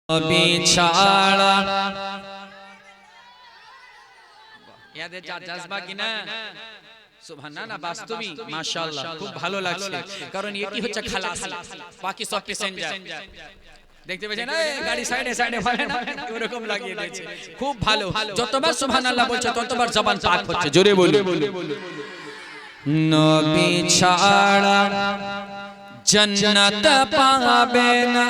নবী ছাড়া ইয়াদের জাজবা কিনা সুবহানাল্লাহ বাস্তবই মাশাআল্লাহ খুব ভালো লাগছে কারণ এটি হচ্ছে খালাস বাকি সব প্যাসেঞ্জার দেখতে পেছেন না গাড়ি সাইডে সাইডে ফেলে না এরকম লাগিয়ে দিয়েছে খুব ভালো যতবার সুবহানাল্লাহ বলছে ততবার জবান পাক হচ্ছে জোরে বলুন নবী ছাড়া জান্নাত পাবে না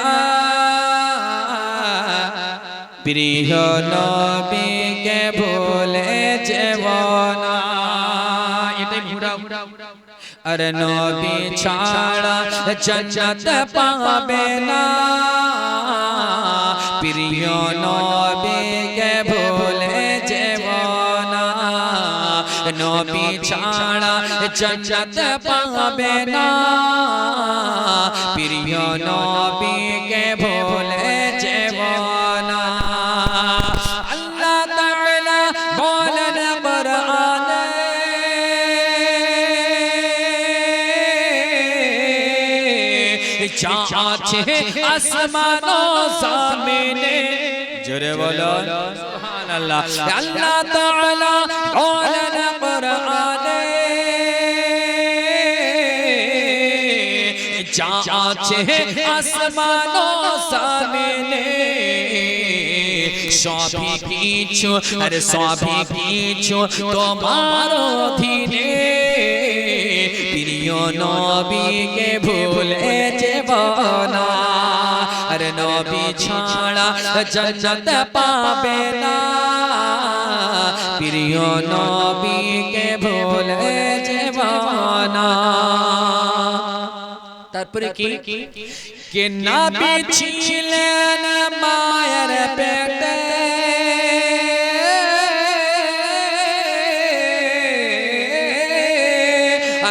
প্রিয় নবীকে ভুলে যাব না এটাই ঘুরা আর নবী ছাড়া জান্নাত পাবে না প্রিয় নবীকে ভুলে যাব না নবী ছাড়া জান্নাত পাবে না প্রিয় নবীকে ভুলে যাব না আল্লাহ তাআলা বলেন কোরআনে যা আছে আসমান ও জমিনে জোরে বলো সুবহানাল্লাহ আল্লাহ তাআলা বলেন কোরআনে যা আছে আসমান ও জমিনে সবই কিছু আরে সবই কিছু তোমার অধীনে প্রিয় নবীকে ভুলে যাব না আর নবী ছাড়া জান্নাত পাবে না প্রিয় নবীকে ভুলে যাব না তারপরে কি কে নবী ছিলেন মায়ের পেটে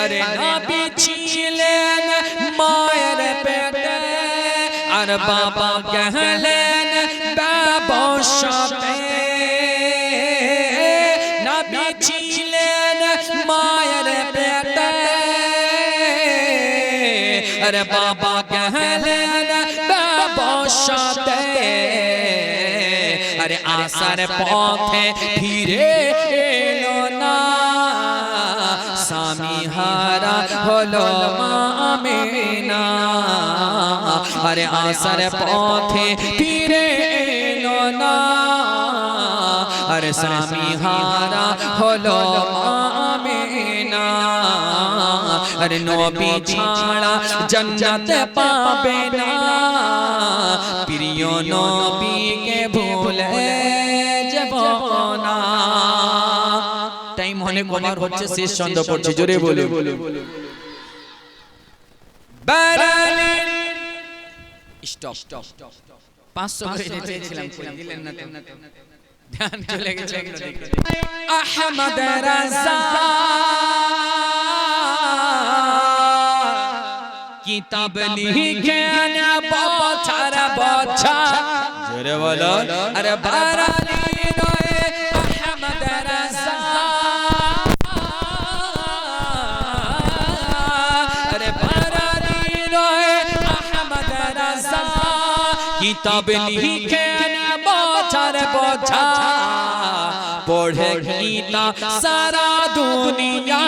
আরে নবী ছিলেন মায়ের পেটে আর বাবা গেলেন ব্যবসাতে নবী ছিলেন মায়ের পেটে আরে বাবা গেলেন ব্যবসাতে আরে আসার পথে ফিরে এলো না স্বামী হারা হলো মা আমিনা আরে আসার পথে ফিরে এলো না আরে স্বামী হারা হলো মা আমিনা আরে নবী ছাড়া জান্নাত পাবে না প্রিয় নবীকে ভুলে যাব না টাইম অনেক ওভার হচ্ছে শেষ ছন্দ পড়ছে জোরে বলে বারালি স্টপ 500 করে চেয়েছিলাম দিলেন না তো ধ্যান চলে গেছে আহমদ রাজা কিতাব লিখেন বছর বছর জোরে বলো আরে বারালি নয় আহমদ রাজা আরে বারালি নয় আহমদ রাজা কিতাব লিখেন বছর বছর পড়ে গীতা সারা দুনিয়া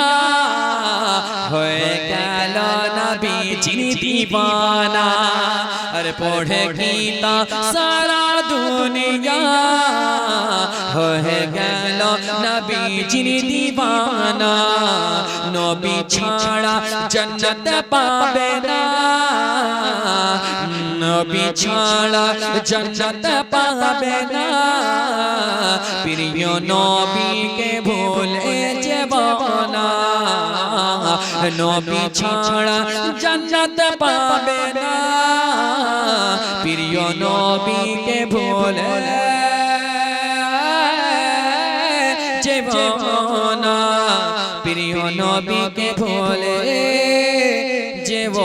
হয়ে গেল নবীজির দিওয়ানা আর পড়ে গীতা সারা দুনিয়া হয়ে গেল নবীজির দিওয়ানা নবী ছাড়া জান্নাত পাবে না নবী ছাড়া জান্নাত পাবে না প্রিয় নবীকে ভুলে যাব না নবী ছাড়া জান্নাত পাবে না প্রিয় নবীকে ভুলে যাব না প্রিয় নবীকে ভুলে যাব